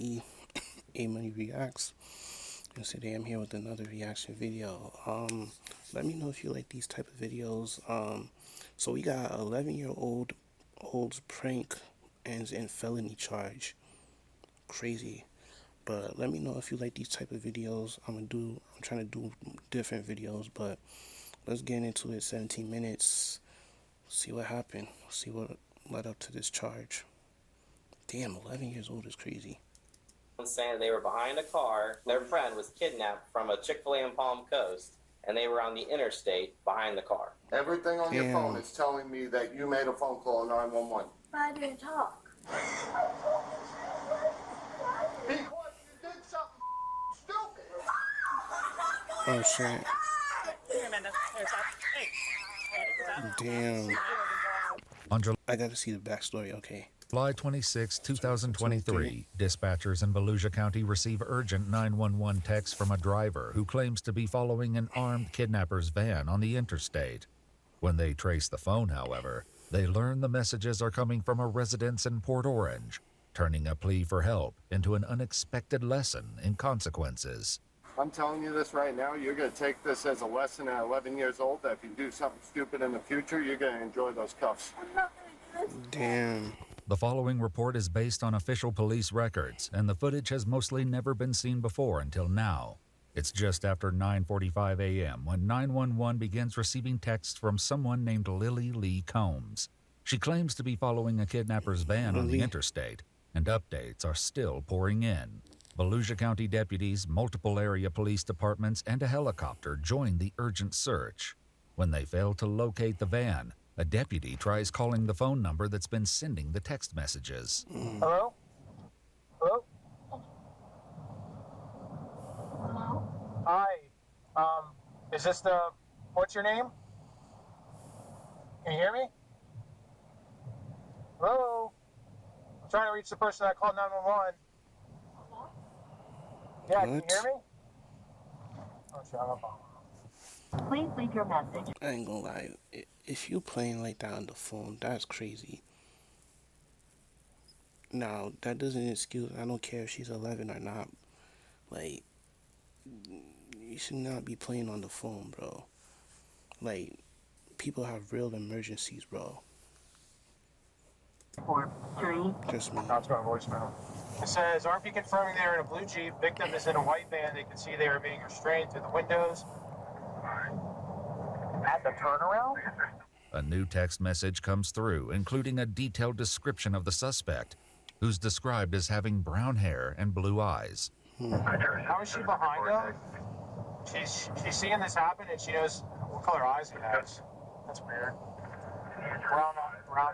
Money Reacts, and today I'm here with another reaction video. Let me know if you like these type of videos. So we got 11-year-old's prank ends in felony charge. Crazy. But let me know if you like these type of videos. I'm trying to do different videos, but let's get into it. 17 minutes. See what happened. See what led up to this charge. Damn, 11 years old is crazy. Saying they were behind a car. Their friend was kidnapped from a Chick-fil-A in Palm Coast, and they were on the interstate behind the car. Everything on your phone is telling me that you made a phone call 911. I didn't talk. Because you did something stupid. Oh shit. Here, Amanda. Here, stop. Hey. Damn. I gotta see the backstory, okay. July 26, 2023, dispatchers in Volusia County receive urgent 911 text from a driver who claims to be following an armed kidnapper's van on the interstate. When they trace the phone, however, they learn the messages are coming from a residence in Port Orange, turning a plea for help into an unexpected lesson in consequences. I'm telling you this right now, you're going to take this as a lesson at 11 years old, that if you do something stupid in the future, you're going to enjoy those cuffs. I'm not gonna do this. Damn. The following report is based on official police records, and the footage has mostly never been seen before until now. It's just after 9:45 a.m. when 911 begins receiving texts from someone named Lily Lee Combs. She claims to be following a kidnapper's van on the interstate, and updates are still pouring in. Volusia County deputies, multiple area police departments, and a helicopter join the urgent search. When they fail to locate the van, a deputy tries calling the phone number that's been sending the text messages. Hello? Hello? Hello? Hi. Is this what's your name? Can you hear me? Hello? I'm trying to reach the person that called 911. Hello? Yeah, can you hear me? Oh, shut up. Please leave your message. I ain't gonna lie. If you playing like that on the phone, that's crazy. Now, that doesn't excuse, I don't care if she's 11 or not. Like, you should not be playing on the phone, bro. Like, people have real emergencies, bro. 4-3. Just me. That's my voicemail. It says, RP confirming they are in a blue Jeep. Victim is in a white van. They can see they are being restrained through the windows. At the turnaround? A new text message comes through, including a detailed description of the suspect, who's described as having brown hair and blue eyes. How is she behind him? She's seeing this happen and she knows what color eyes he has. That's weird. Brown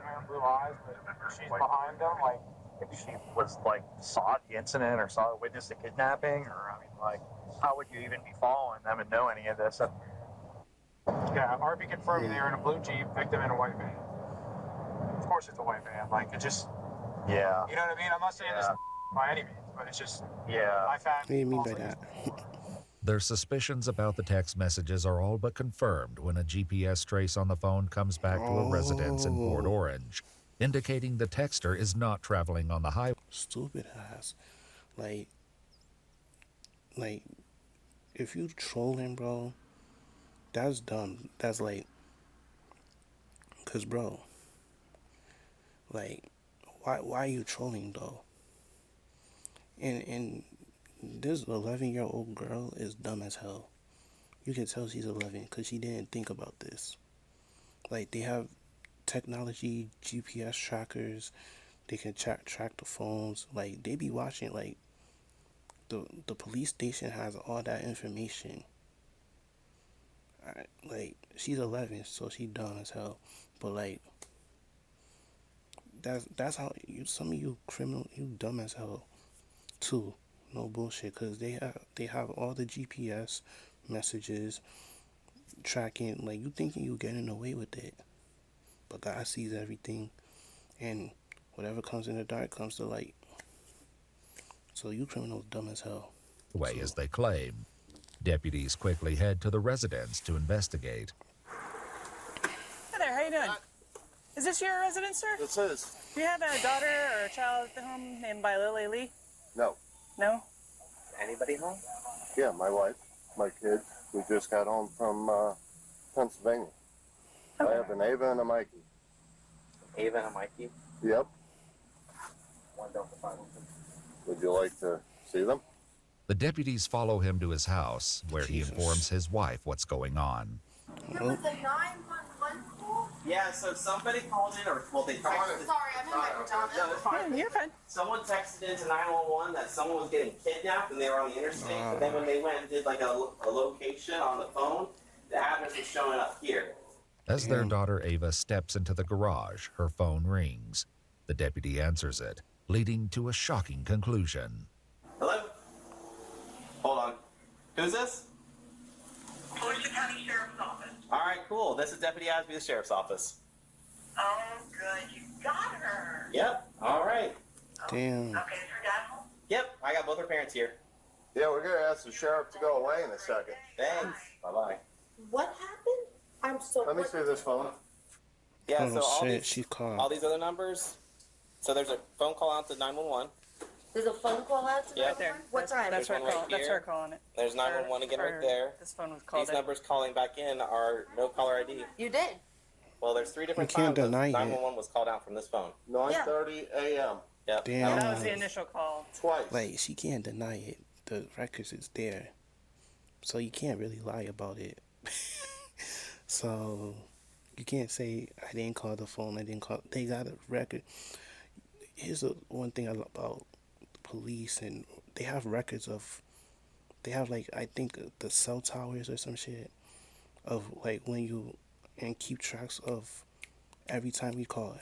hair and blue eyes, but she's behind him. Like, If she was saw the incident or saw witnessed the kidnapping, or how would you even be following them and know any of this? yeah, RP confirming they are in a blue Jeep, victim in a white van. Of course it's a white van. Like, it just, Yeah. you know what I mean? I'm not saying this by any means, but it's just, Yeah. I found. What do you mean by that? Their suspicions about the text messages are all but confirmed when a GPS trace on the phone comes back to a residence in Port Orange, indicating the texter is not traveling on the highway. Stupid ass. Like, if you trolling, bro, that's dumb. That's like, cause bro, like, why are you trolling though? And this 11-year-old girl is dumb as hell. You can tell she's 11 because she didn't think about this. Like, they have technology, GPS trackers. They can track the phones. Like, they be watching. Like, the police station has all that information. Like, she's 11, so she dumb as hell. But like, that's how some of you criminal, you dumb as hell too. No bullshit, cause they have all the GPS messages tracking. Like, you thinking you getting away with it, but God sees everything, and whatever comes in the dark comes to light. So you criminals dumb as hell. As they claim. Deputies quickly head to the residence to investigate. Hi there, how you doing? Is this your residence, sir? This is. Do you have a daughter or a child at the home named by Lily Lee? No. No? Anybody home? Yeah, my wife, my kids. We just got home from Pennsylvania. I have an Ava and a Mikey. Ava and Mikey? Yep. One Delta 5. Would you like to see them? The deputies follow him to his house, where he Jesus. informs his wife what's going on. There was a 911 call? Yeah, so somebody called in, or well, they texted. Sorry, I'm in my pajamas. No, it's fine. Yeah, you're fine. Someone texted into 911 that someone was getting kidnapped and they were on the interstate. But then when they went and did like a location on the phone, the address was showing up here. As their daughter Ava steps into the garage, her phone rings. The deputy answers it, leading to a shocking conclusion. Hello? Hold on. Who's this? Volusia County Sheriff's Office. All right, cool. This is Deputy Asby, the Sheriff's Office. Oh, good. You got her. Yep. All right. Damn. Okay, is her dad home? Yep. I got both her parents here. Yeah, we're gonna ask the sheriff to go away in a second. Thanks. Bye-bye. What happened? I'm so. Let me see this phone. Yeah, Oh so all shit, these, she called. all these other numbers. So there's a phone call out to 911. There's a phone call out to Yeah. Right there. What time? That's her There's one call. right That's here. her calling it. There's 911 again right there. This phone was called These in. numbers calling back in are no caller ID. You did. Well, there's 3 different You can't times that deny it. 911 was called out from this phone. 9:30 a.m. Yep. Damn. That was the initial call. Twice. Like, she can't deny it. The records is there. So you can't really lie about it. So you can't say, I didn't call the phone, I didn't call. They got a record. Here's one thing about the police, and they have records of, they have like, I think the cell towers or some shit, of like when you, and keep tracks of every time you call,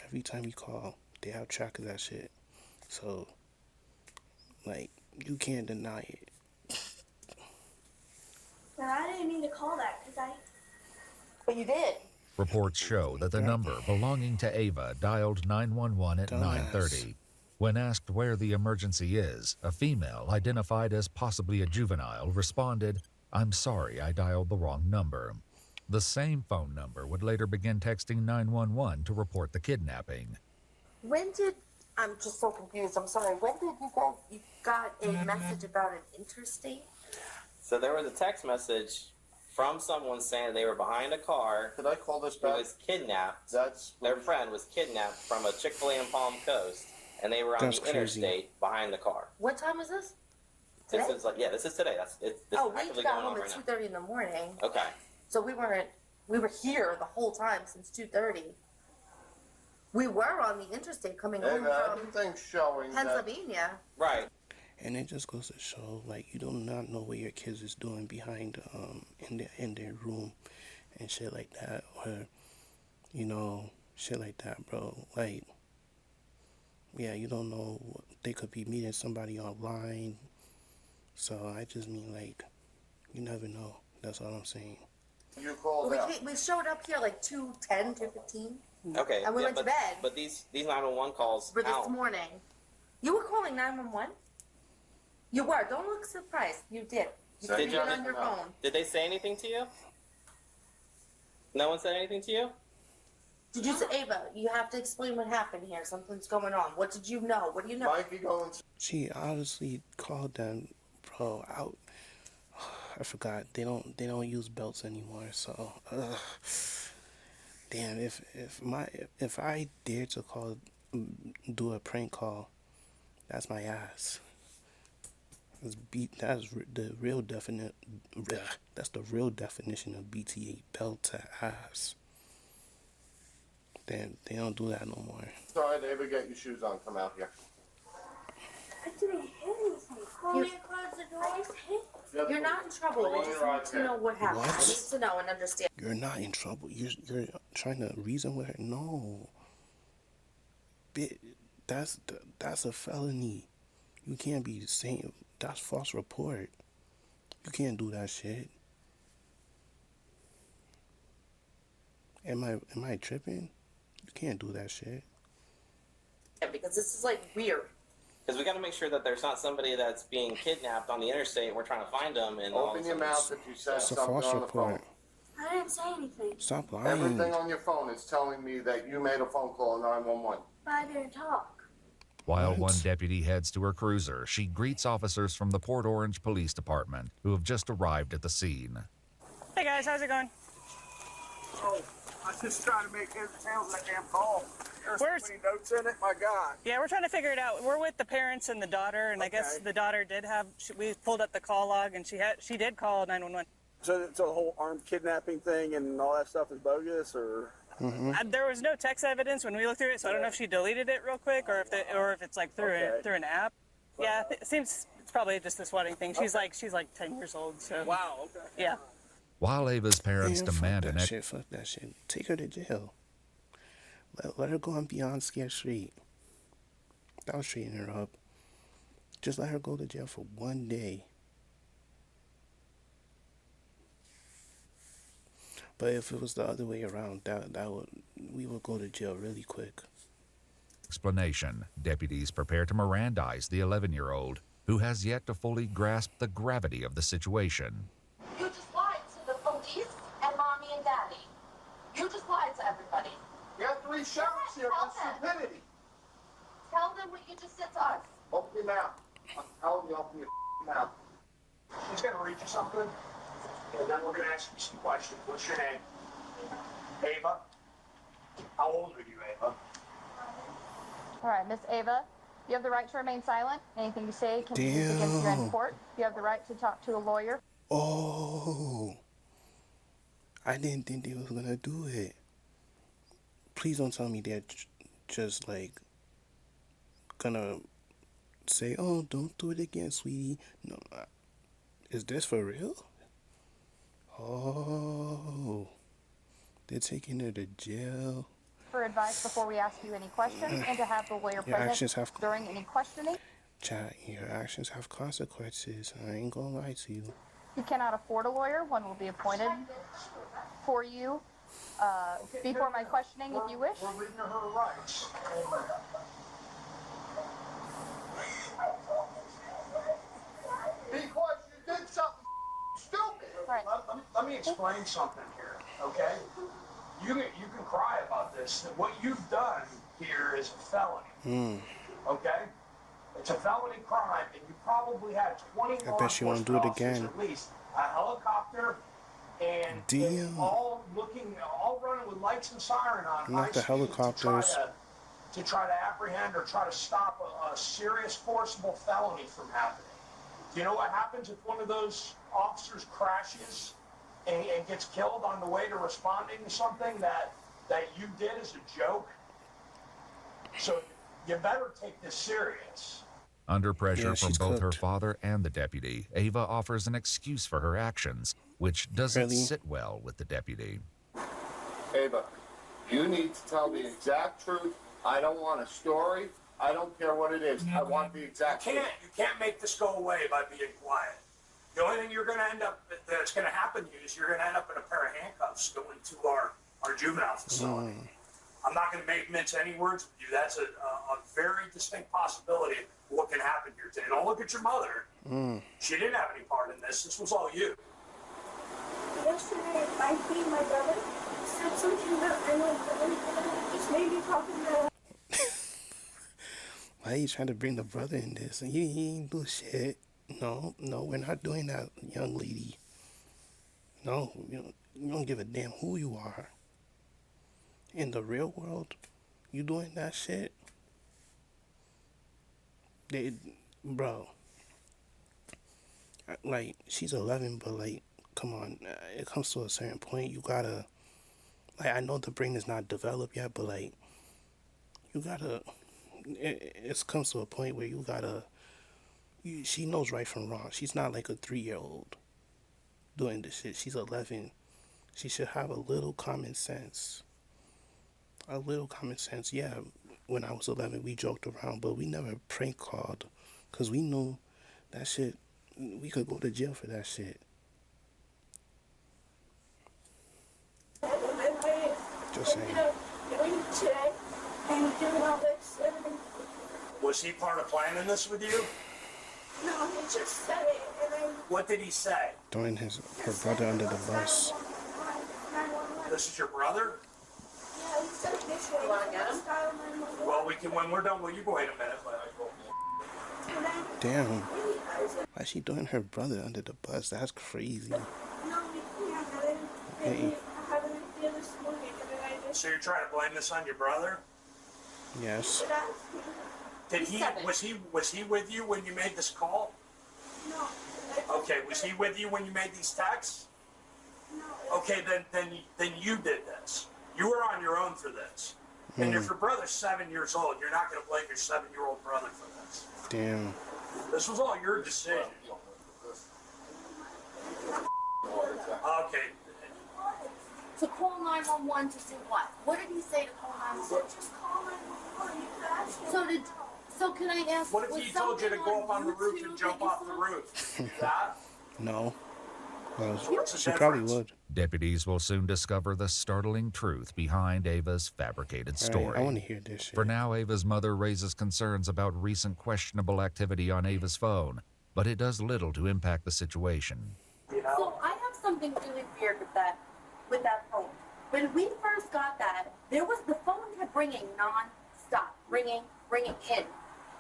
they have track of that shit. So, like, you can't deny it. But I didn't mean to call that because But you did. Reports show that the number belonging to Ava dialed 911 at Dumbass. 9:30. When asked where the emergency is, a female identified as possibly a juvenile responded, "I'm sorry, I dialed the wrong number." The same phone number would later begin texting 911 to report the kidnapping. When did? I'm just so confused. I'm sorry. When did you got a message about an interstate? So there was a text message from someone saying they were behind a car Could I call this who back? was kidnapped. That's Their friend was kidnapped from a Chick-fil-A in Palm Coast, and they were on That's the crazy. interstate behind the car. What time is this? This Today? is like, yeah, this is today. This Oh, is we actively got going on home right at now. 2:30 in the morning, Okay. so we were here the whole time since 2:30. We were on the interstate coming home from everything's showing that. Pennsylvania. Right. And it just goes to show, like, you do not know what your kids is doing behind, in their room and shit like that, or, you know, shit like that, bro. Like, yeah, you don't know, they could be meeting somebody online. So I just mean, like, you never know. That's all I'm saying. You called out. We showed up here like 2:10, 2:15. Okay. And we yeah, went to but, bed. But these 911 calls For this count. morning. You were calling 911? You were. Don't look surprised. You did. You Did did you? it on your phone. Did they say anything to you? No one said anything to you? Did you say, Ava, you have to explain what happened here. Something's going on. What did you know? What do you know? Mikey going. She obviously called them, bro, out. I forgot. They don't use belts anymore, so damn, if I dare to do a prank call, that's my ass. That's the real that's the real definition of BTA, belt to ass. They don't do that no more. Sorry, David, get your shoes on. Come out here. I didn't hit anything. Want me to close the door? I just hit. You're not in trouble. I just need to know what happened. What? I need to know and understand. You're not in trouble. You're trying to reason with her. No. That's a felony. You can't be saying that's false report. You can't do that shit. Am I tripping? You can't do that shit. Because this is like weird. Because we got to make sure that there's not somebody that's being kidnapped on the interstate and we're trying to find them. And all of a Open your sudden- mouth if you said It's a something false on the phone. report. I didn't say anything. Stop lying. Everything on your phone is telling me that you made a phone call 911. But I didn't talk. While What? one deputy heads to her cruiser, she greets officers from the Port Orange Police Department who have just arrived at the scene. Hey guys, how's it going? Oh, I was just trying to make heads or tails of that damn call. There's Where's- so many notes in it, my God. Yeah, we're trying to figure it out. We're with the parents and the daughter, and I guess Okay. the daughter did have. We pulled up the call log, and she did call 911. So the whole armed kidnapping thing and all that stuff is bogus, or? There was no text evidence when we looked through it, so I don't know if she deleted it real quick or if it's like through Okay. through an app. Yeah, it seems it's probably just this wedding thing. She's like 10 years old, so Wow, okay. yeah. While Ava's parents Man, demand fuck an that shit. Fuck that shit. Take her to jail. Let her go on Beyond Scared Street. That'll straighten her up. Just let her go to jail for 1 day. But if it was the other way around, we would go to jail really quick. explanation, deputies prepare to Mirandize the 11-year-old, who has yet to fully grasp the gravity of the situation. You just lied to the police and mommy and daddy. You just lied to everybody. You got 3 sheriffs here for stupidity. Tell them what you just said to us. Open your mouth. I'm telling you, open your mouth. She's gonna read you something, and then we're gonna ask you some questions. What's your name? Ava. How old are you, Ava? All right, Miss Ava, you have the right to remain silent. Anything you say can be used against you in court. You have the right to talk to a lawyer. Oh, I didn't think they was gonna do it. Please don't tell me they're just like gonna say, "Oh, don't do it again, sweetie." No, is this for real? Oh, they're taking her to jail. For advice before we ask you any questions and to have the lawyer Your actions present have- during any questioning. Chat, your actions have consequences. I ain't gonna lie to you. You cannot afford a lawyer. One will be appointed for you before my questioning if you wish. We're reading her rights. Because you did something stupid. Right. Let me explain something here, okay? You can cry about this. What you've done here is a felony, okay? It's a felony crime, and you probably had 20 I bet she won't do it again. At least a helicopter, and Damn. all running with lights and siren on. Not the high speed helicopters. to try to apprehend or try to stop a serious forcible felony from happening. Do you know what happens if one of those officers crashes and gets killed on the way to responding to something that you did as a joke? So you better take this serious. Under pressure Yeah, from she's both her cooked. father and the deputy, Ava offers an excuse for her actions, which doesn't Really? sit well with the deputy. Ava, you need to tell the exact truth. I don't want a story. I don't care what it is. I want the exact truth. You can't make this go away by being quiet. The only thing that's gonna happen to you is you're gonna end up in a pair of handcuffs going to our juvenile facility. I'm not gonna mince any words with you. That's a very distinct possibility of what can happen here today. Don't look at your mother. She didn't have any part in this. This was all you. Yesterday, I think my brother said something about my brother. Just maybe talking about. Why are you trying to bring the brother in this? He ain't do shit. No, we're not doing that, young lady. No, you don't give a damn who you are. In the real world, you doing that shit? Bro. Like, she's 11, but like, come on. It comes to a certain point, you gotta, like, I know the brain is not developed yet, but like, you gotta, it comes to a point where you gotta, she knows right from wrong. She's not like a 3-year-old doing this shit. She's 11. She should have a little common sense. A little common sense. Yeah, when I was 11, we joked around, but we never prank called because we knew that shit, we could go to jail for that shit. Just saying. Today, and doing all this. Was he part of planning this with you? No, he just said it, and I. What did he say? Throwing her brother under the bus. This is your brother? Yeah, he said this You want to get him? Well, we can, when we're done, will you go wait a minute? Damn. Why is she throwing her brother under the bus? That's crazy. No, we can't. Hey. I had an idea this morning, and then I just... So you're trying to blame this on your brother? Yes. Did he, was he with you when you made this call? No. Okay, was he with you when you made these texts? No. Okay, then you did this. You were on your own for this. And if your brother's 7 years old, you're not going to blame your 7-year-old brother for this. Damn. This was all your decision. Okay. To call 911 to do what? What did he say to call 911? Just call 911. You could ask him. So can I ask? What if he told you to go up on the roof and jump off the roof? That? No. Well, What's the she probably difference? would. Deputies will soon discover the startling truth behind Ava's fabricated story. Right, I want to hear this shit. For now, Ava's mother raises concerns about recent questionable activity on Ava's phone, but it does little to impact the situation. So I have something really weird with that phone. When we first got that, the phone kept ringing non-stop, ringing in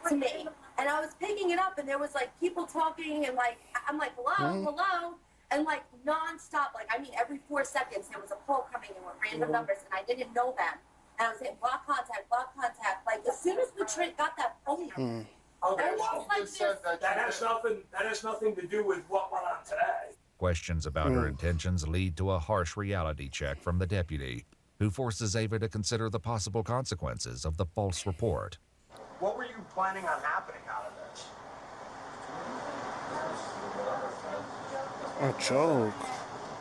to me, and I was picking it up, and there was like people talking, and like I'm like hello, and like non-stop, like I mean every 4 seconds there was a call coming in with random numbers, and I didn't know them, and I was saying block contact. Like as soon as we got that phone number. Okay, well, that has nothing to do with what went on today. Questions about her intentions lead to a harsh reality check from the deputy, who forces Ava to consider the possible consequences of the false report. What were you planning on happening out of this? A joke.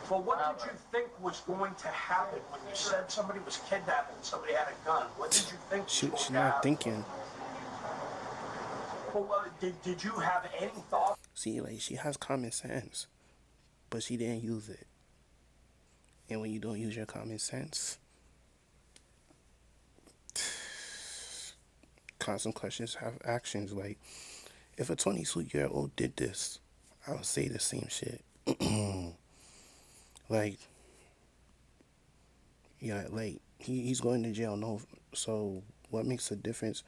Well, what did you think was going to happen when you said somebody was kidnapped and somebody had a gun? What did you think was She's going to not happen? thinking. Well, did you have any thought? See, like, she has common sense, but she didn't use it. And when you don't use your common sense, constant questions have actions. Like, if a 22-year-old did this, I would say the same shit. Like, yeah, like, he's going to jail, no, so what makes a difference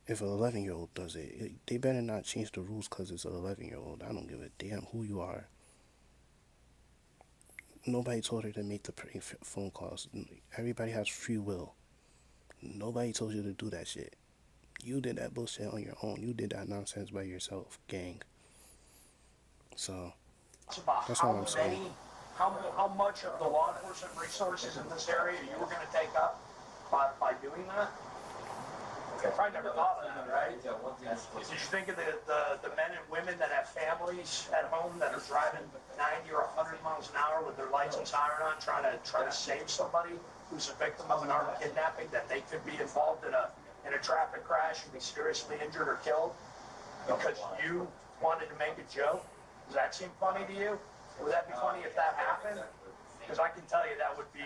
if an 11-year-old does it? They better not change the rules because it's an 11-year-old. I don't give a damn who you are. Nobody told her to make the phone calls. Everybody has free will. Nobody told you to do that shit. You did that bullshit on your own. You did that nonsense by yourself, gang. So, that's all I'm saying. How much of the law enforcement resources in this area you were going to take up by doing that? I probably never thought of that, right? Did you think of the men and women that have families at home that are driving 90 or 100 miles an hour with their lights and siren on, trying to save somebody who's a victim of an armed kidnapping, that they could be involved in a traffic crash and be seriously injured or killed because you wanted to make a joke? Does that seem funny to you? Would that be funny if that happened? Because I can tell you that would be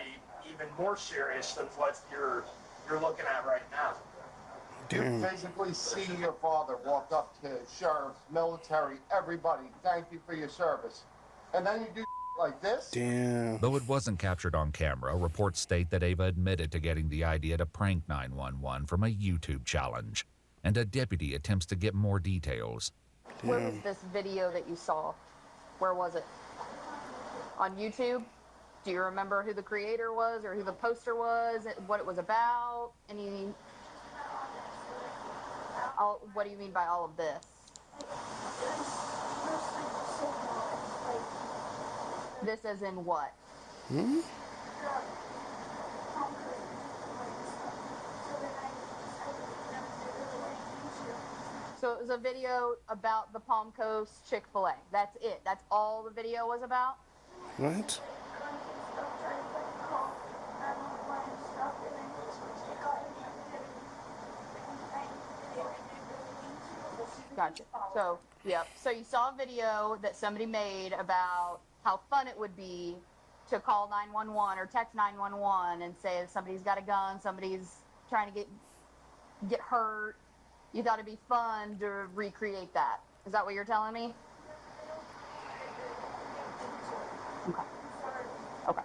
even more serious than what you're looking at right now. You physically see your father walk up to sheriffs, military, everybody, thank you for your service. And then you do like this? Damn. Though it wasn't captured on camera, reports state that Ava admitted to getting the idea to prank 911 from a YouTube challenge, and a deputy attempts to get more details. Where was this video that you saw? Where was it? On YouTube? Do you remember who the creator was or who the poster was, what it was about? What do you mean by all of this? This as in what? So it was a video about the Palm Coast Chick-fil-A. That's it. That's all the video was about? What? Gotcha. So, yep. So you saw a video that somebody made about how fun it would be to call 911 or text 911 and say if somebody's got a gun, somebody's trying to get hurt. You thought it'd be fun to recreate that. Is that what you're telling me? Okay. Okay.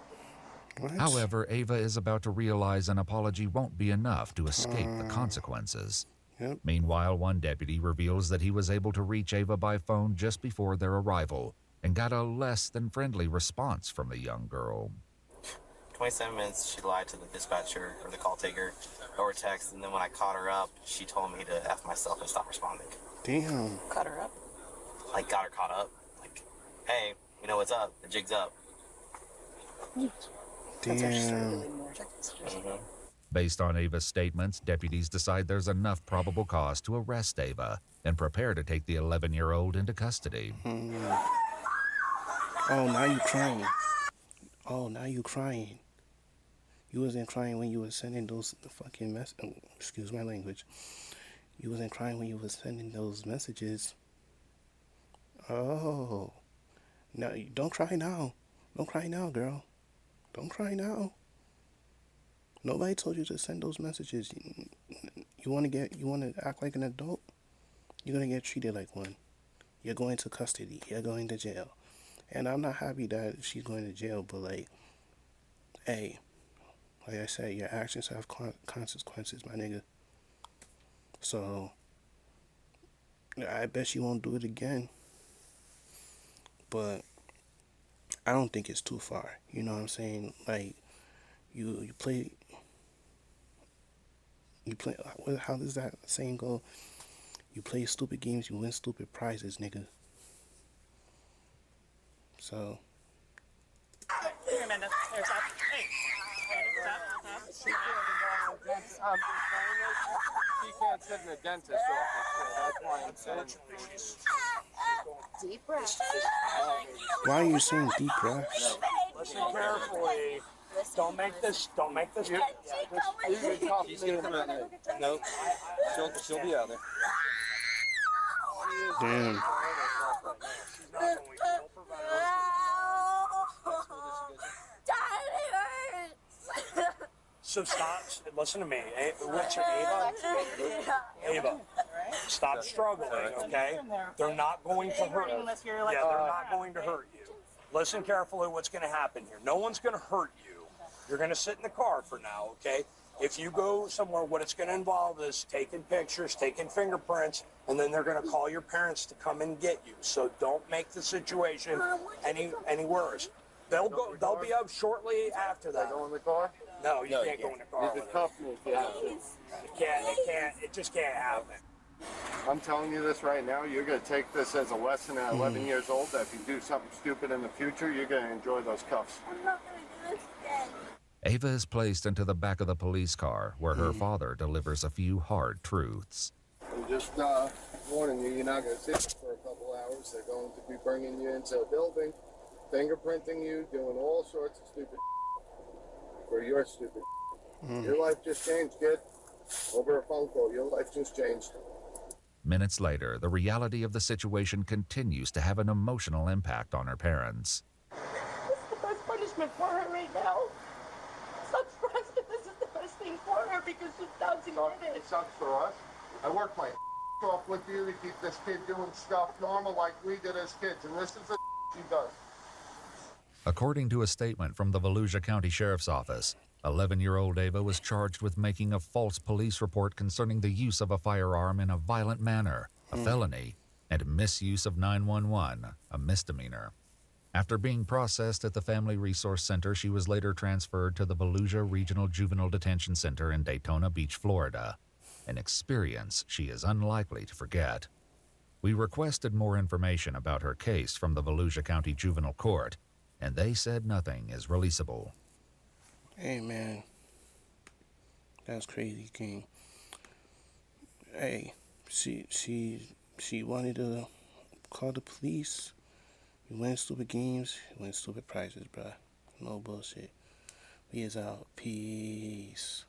What? However, Ava is about to realize an apology won't be enough to escape the consequences. Yep. Meanwhile, one deputy reveals that he was able to reach Ava by phone just before their arrival and got a less than friendly response from the young girl. 27 minutes, she lied to the dispatcher or the call taker over text, and then when I caught her up, she told me to F myself and stop responding. Damn. Cut her up. Like, got her caught up. Like, hey, you know what's up? The jig's up. Damn. Based on Ava's statements, deputies decide there's enough probable cause to arrest Ava and prepare to take the 11-year-old into custody. Oh, now you crying. Oh, now you crying. You wasn't crying when you was sending those fucking excuse my language. You wasn't crying when you was sending those messages. Oh. No, don't cry now. Don't cry now, girl. Don't cry now. Nobody told you to send those messages. You want to act like an adult? You're going to get treated like one. You're going to custody. You're going to jail. And I'm not happy that she's going to jail, but like, hey, like I said, your actions have consequences, my nigga. So, I bet she won't do it again. But I don't think it's too far. You know what I'm saying? Like, you play, how does that saying go? You play stupid games, you win stupid prizes, nigga. So. Here, Amanda. Here, stop. Hey. Stop. She can't sit in a dentist's office, so that's why I'm saying. Deep breath. Why are you saying deep breaths? Listen carefully. Don't make this. He's gonna come out there. Nope. She'll be out there. Damn. So stop. Listen to me. What's your Ava? Ava. Stop struggling, okay? They're not going to hurt you. Yeah, they're not going to hurt you. Listen carefully what's going to happen here. No one's going to hurt you. You're going to sit in the car for now, okay? If you go somewhere, what it's going to involve is taking pictures, taking fingerprints, and then they're going to call your parents to come and get you. So don't make the situation any worse. They'll be up shortly after that. Go in the car? No, you can't go in the car. He's a company. It just can't happen. I'm telling you this right now, you're going to take this as a lesson at 11 years old, that if you do something stupid in the future, you're going to enjoy those cuffs. I'm not going to do this again. Ava is placed into the back of the police car, where her father delivers a few hard truths. I'm just warning you, you're not going to sit for a couple hours. They're going to be bringing you into a building, fingerprinting you, doing all sorts of stupid for your stupid. Your life just changed, kid. Over a phone call, your life just changed. Minutes later, the reality of the situation continues to have an emotional impact on her parents. This is the best punishment for her right now. Sucks for us, but this is the best thing for her because she's bouncing in it. It sucks for us. I work my off with you to keep this kid doing stuff normal like we did as kids, and this is the she does. According to a statement from the Volusia County Sheriff's Office, 11-year-old Ava was charged with making a false police report concerning the use of a firearm in a violent manner, a felony, and misuse of 911, a misdemeanor. After being processed at the Family Resource Center, she was later transferred to the Volusia Regional Juvenile Detention Center in Daytona Beach, Florida, an experience she is unlikely to forget. We requested more information about her case from the Volusia County Juvenile Court, and they said nothing is releasable. Hey, man. That's crazy, King. Hey, she wanted to call the police. You win stupid games, you win stupid prizes, bruh. No bullshit. We is out. Peace.